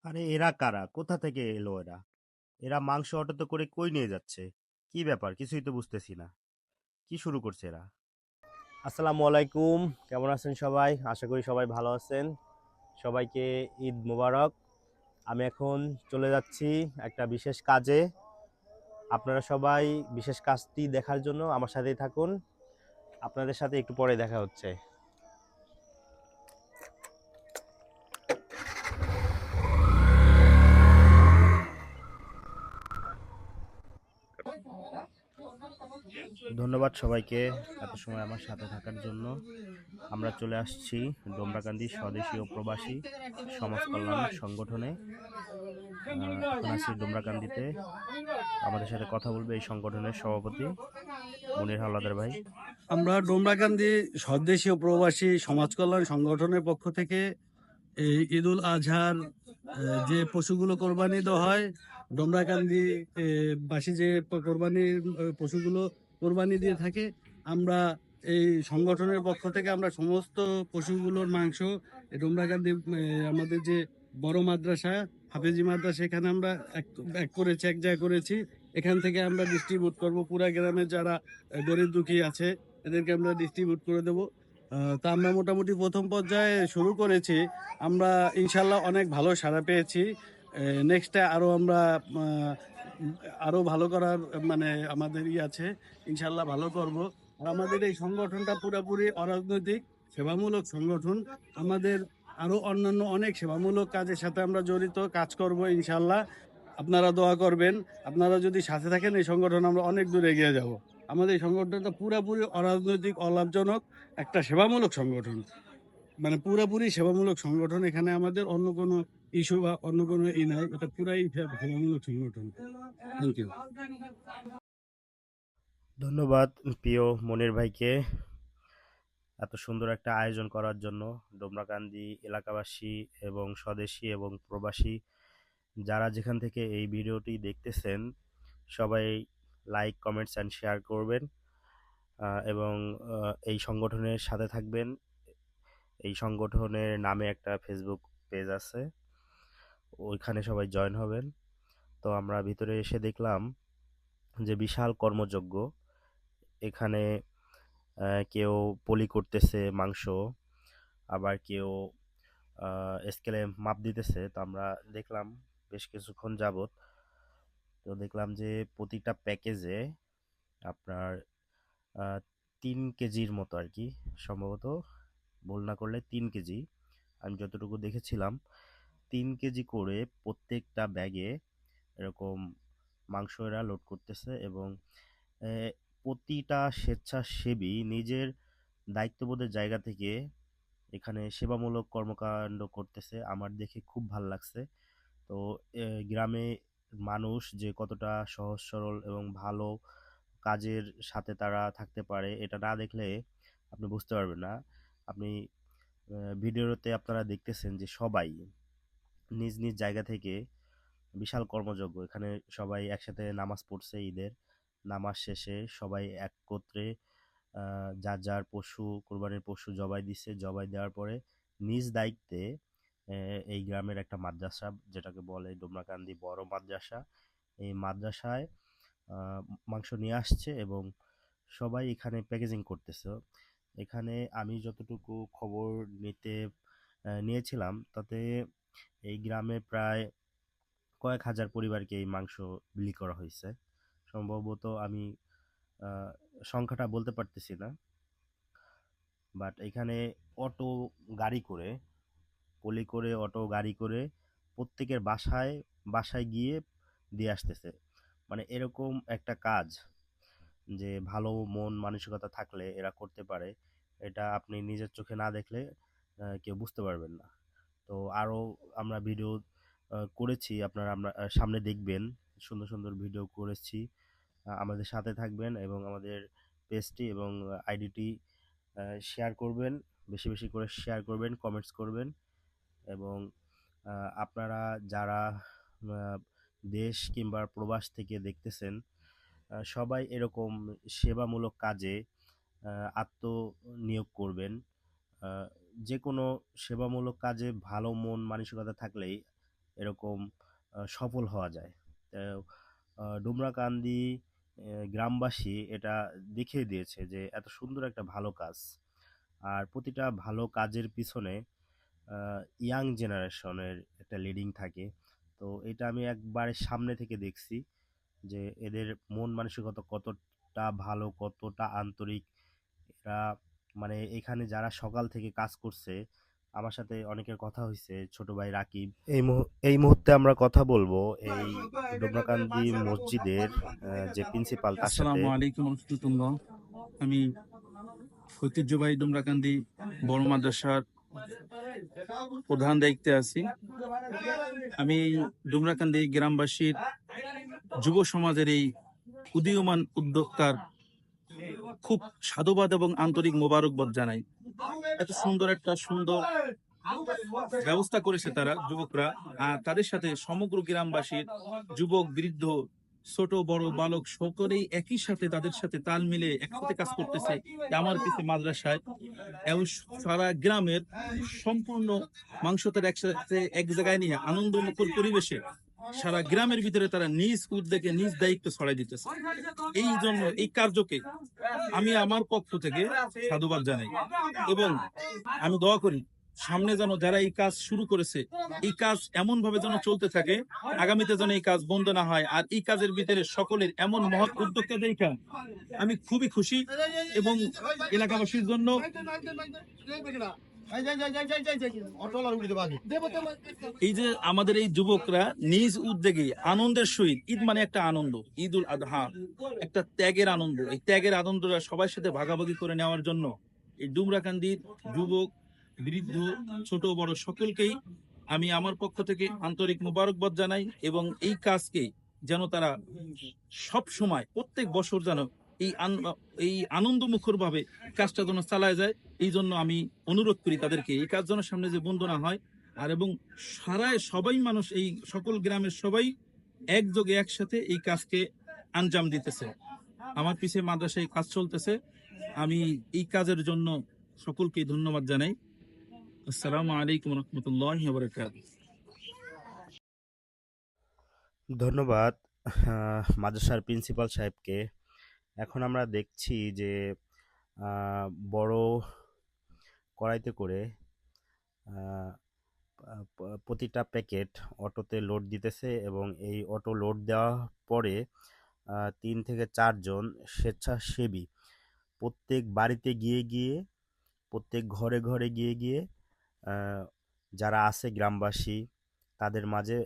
আরে এরা কারা? কোথা থেকে এলো এরা? এরা মাংস অটোতে করে কই নিয়ে যাচ্ছে? কি ব্যাপার? কিছুই তো বুঝতেছি না। কি শুরু করছে এরা? আসসালামু আলাইকুম। কেমন আছেন সবাই? আশা করি সবাই ভালো আছেন। সবাইকে ঈদ মোবারক। আমি এখন চলে যাচ্ছি একটা বিশেষ কাজে। আপনারা সবাই বিশেষ কাজটি দেখার জন্য আমার সাথেই থাকুন। আপনাদের সাথে একটু পরে দেখা হচ্ছে। ধন্যবাদ সবাইকে এত সময় আমার সাথে থাকার জন্য। আমরা চলে আসছি ডোমরাকান্দি স্বদেশী ও প্রবাসী সমাজ কল্যাণ সংগঠনে। এখন আছি ডোমরাকান্দিতে। আমাদের সাথে কথা বলবে এই সংগঠনের সভাপতি মনির হাওলাদার ভাই। আমরা ডোমরাকান্দি স্বদেশী ও প্রবাসী সমাজ কল্যাণ সংগঠনের পক্ষ থেকে এই ঈদুল আজহার যে পশুগুলো কোরবানি দেওয়া হয়, ডোমরাকান্দি বাসী যে কোরবানির পশুগুলো কোরবানি দিয়ে থাকে, আমরা এই সংগঠনের পক্ষ থেকে আমরা সমস্ত পশুগুলোর মাংস ডোমরাকান্দি আমাদের যে বড় মাদ্রাসা হাফেজি মাদ্রাসা এখানে আমরা এক করেছি, এক জায়গায় করেছি। এখান থেকে আমরা ডিস্ট্রিবিউট করব পুরা গ্রামের যারা গরিব দুঃখী আছে এদেরকে আমরা ডিস্ট্রিবিউট করে দেবো। তা আমরা মোটামুটি প্রথম পর্যায়ে শুরু করেছি। আমরা ইনশাল্লাহ অনেক ভালো সাড়া পেয়েছি। নেক্সটে আরো আমরা আরো ভালো করার মানে আমাদের আছে, ইনশাল্লাহ ভালো করব। আর আমাদের এই সংগঠনটা পুরোপুরি অরাজনৈতিক সেবামূলক সংগঠন। আমাদের আরো অন্যান্য অনেক সেবামূলক কাজের সাথে আমরা জড়িত কাজ করব ইনশাল্লাহ। আপনারা দোয়া করবেন। আপনারা যদি সাথে থাকেন এই সংগঠন আমরা অনেক দূর এগিয়ে যাব। আমাদের এই সংগঠনটা পুরোপুরি অরাজনৈতিক অলাভজনক একটা সেবামূলক সংগঠন, মানে পুরোপুরি সেবামূলক সংগঠন। এখানে আমাদের অন্য কোনো ইস্যু বা অন্য কোনো নাই, এটা পুরাই সেবামূলক সংগঠন। Thank you. ধন্যবাদ প্রিয় মনির ভাইকে এত সুন্দর একটা আয়োজন করার জন্য। ডোমরাকান্দি এলাকাবাসী এবং স্বদেশী এবং প্রবাসী যারা যেখান থেকে এই ভিডিওটি দেখতেছেন সবাই লাইক কমেন্টস অ্যান্ড শেয়ার করবেন এবং এই সংগঠনের সাথে থাকবেন। এই সংগঠনের নামে একটা ফেসবুক পেজ আছে, ওইখানে সবাই জয়েন হবেন। তো আমরা ভিতরে এসে দেখলাম যে বিশাল কর্মযজ্ঞ এখানে। কেউ পলি করতেছে মাংস, আবার কেউ স্কেলে মাপ দিতেছে। তো আমরা দেখলাম বেশ কিছুক্ষণ যাবত। তো দেখলাম যে প্রতিটা প্যাকেজে আপনার 3 কেজির মতো আর কি, সম্ভবত ভুল না করলে 3 কেজি, আমি যতটুকু দেখেছিলাম 3 কেজি করে প্রত্যেকটা ব্যাগে এরকম মাংস এরা লোড করতেছে। এবং আহ, প্রতিটা স্বেচ্ছাসেবী নিজের দায়িত্ববোধের জায়গা থেকে এখানে সেবামূলক কর্মকাণ্ড করতেছে। আমার দেখে খুব ভালো লাগছে। তো গ্রামে মানুষ যে কতটা সহজ সরল এবং ভালো কাজের সাথে তারা থাকতে পারে এটা না দেখলে আপনি বুঝতে পারবেন না। আপনি ভিডিওতে আপনারা দেখতেছেন যে সবাই নিজ নিজ জায়গা থেকে বিশাল কর্মযজ্ঞ এখানে সবাই একসাথে নামাজ পড়ছে। ঈদের নামাজ শেষে সবাই একত্রে যার যার পশু কোরবানির পশু জবাই দিছে। জবাই দেওয়ার পরে নিজ দায়িত্বে এই গ্রামের একটা মাদ্রাসা যেটাকে বলে ডোমরাকান্দি বড় মাদ্রাসা, এই মাদ্রাসায় মাংস নিয়ে আসছে এবং সবাই এখানে প্যাকেজিং করতেছে। এখানে আমি যতটুকু খবর নিয়েছিলাম তাতে এই গ্রামে প্রায় কয়েক হাজার পরিবারকে এই মাংস বিলি করা হয়েছে। সম্ভবত আমি আহ, সংখ্যাটা বলতে পারতেছি না, বাট এখানে অটো গাড়ি করে পলি করে অটো গাড়ি করে প্রত্যেকের বাসায় বাসায় গিয়ে দিয়ে আসতেছে। মানে এরকম একটা কাজ যে ভালো মন মানসিকতা থাকলে এরা করতে পারে, এটা আপনি নিজের চোখে না দেখলে কেউ বুঝতে পারবেন না। তো আরও আমরা ভিডিও করেছি, আপনারা আমরা সামনে দেখবেন। সুন্দর সুন্দর ভিডিও করেছি। আমাদের সাথে থাকবেন এবং আমাদের পেজটি এবং আইডিটি শেয়ার করবেন, বেশি বেশি করে শেয়ার করবেন, কমেন্টস করবেন। এবং আপনারা যারা আহ, দেশ কিংবা প্রবাস থেকে দেখতেছেন সবাই এরকম সেবামূলক কাজে আত্মনিয়োগ করবেন। আহ, যে কোনো সেবামূলক কাজে ভালো মন মানসিকতা থাকলেই এরকম সফল হওয়া যায়। তো ডুমরাকান্দি গ্রামবাসী এটা দেখিয়ে দিয়েছে যে এত সুন্দর একটা ভালো কাজ। আর প্রতিটা ভালো কাজের পিছনে ইয়াং জেনারেশনের একটা লিডিং থাকে। তো এটা আমি একবারে সামনে থেকে দেখছি যে এদের মন মানসিকতা কতটা ভালো, কতটা আন্তরিক। এরা মানে এখানে যারা সকাল থেকে কাজ করছে, আমার সাথে অনেকের কথা হইছে, ছোট ভাই রাকিব। এই মুহূর্তে আমরা কথা বলবো এই ডোমরাকান্দি মসজিদের যে প্রিন্সিপাল তার সাথে। আসসালামু আলাইকুম রহমতুল্লাহ। আমি ঐতিহ্যবাহী ডুমরাকান্দি বড় মাদ্রাসার প্রধান দায়িত্বে আছি। আমি ডুমরাকান্দি গ্রামবাসীর যুব সমাজের এই উদীয়মান উদ্যোক্তার খুব সাধুবাদ এবং আন্তরিক মোবারকবাদ জানাই। এত সুন্দর একটা ব্যবস্থা করেছে তারা যুবকরা, আর তাদের সাথে সমগ্র গ্রামবাসীর যুবক বৃদ্ধ ছোট বড় বালক সকলেই একই সাথে তাদের সাথে তাল মিলে একসাথে কাজ করতেছে আমার পিছে মাদ্রাসায়, এবং সারা গ্রামের সম্পূর্ণ মাংসটার একসাথে এক জায়গায় নিয়ে আনন্দমুখর পরিবেশে সারা গ্রামের ভিতরে তারা নিজ উদ্যোগে নিজ দায়িত্ব ছড়াই দিতেছে। এই জন্য এই কার্যকে আমি আমার পক্ষ থেকে সাধুবাদ জানাই এবং আমি দোয়া করি সামনে যেন যারা এই কাজ শুরু করেছে এই কাজ এমন ভাবে যেন চলতে থাকে, আগামীতে যেন এই কাজ বন্ধ না হয়। আর এই কাজের ভিতরে সকলের এমন মহৎ উদ্যোগকে দেখা আমি খুবই খুশি এবং এলাকাবাসীর জন্য এই যে আমাদের এই যুবকরা নিজ উদ্যোগে আনন্দের সহিত, ঈদ মানে একটা আনন্দ, ঈদ উল আদহা একটা ত্যাগের আনন্দ, এই ত্যাগের আনন্দটা সবার সাথে ভাগাভাগি করে নেওয়ার জন্য এই ডুমরাকান্দির যুবক বৃদ্ধ ছোট বড় সকলকেই আমি আমার পক্ষ থেকে আন্তরিক মোবারকবাদ জানাই এবং এই কাজকে যেন তারা সব সময় প্রত্যেক বছর যেন এই আনন্দমুখর ভাবে কাজটা যেন চালায় যায়, এই জন্য আমি অনুরোধ করি তাদেরকে এই কাজ যেন সামনে যে বন্ধ না হয়। আর এবং সবাই মানুষ এই সকল গ্রামের সবাই একযোগে একসাথে এই কাজকে আঞ্জাম দিতেছে। আমার পিছে মাদ্রাসায় কাজ চলতেছে, আমি এই কাজের জন্য সকলকে ধন্যবাদ জানাই। আসসালামু আলাইকুম রহমতুল্লাহ বারাকাতুহু। ধন্যবাদ মাদ্রাসার প্রিন্সিপাল সাহেবকে। এখন আমরা দেখছি যে আহ, বড় কড়াইতে করে আহ, প্রতিটা প্যাকেট অটোতে লোড দিতেছে এবং এই অটো লোড দেওয়া পরে 3 থেকে 4 জন স্বেচ্ছাসেবী প্রত্যেক বাড়িতে গিয়ে গিয়ে, প্রত্যেক ঘরে ঘরে গিয়ে গিয়ে যারা আছে গ্রামবাসী তাদের মাঝে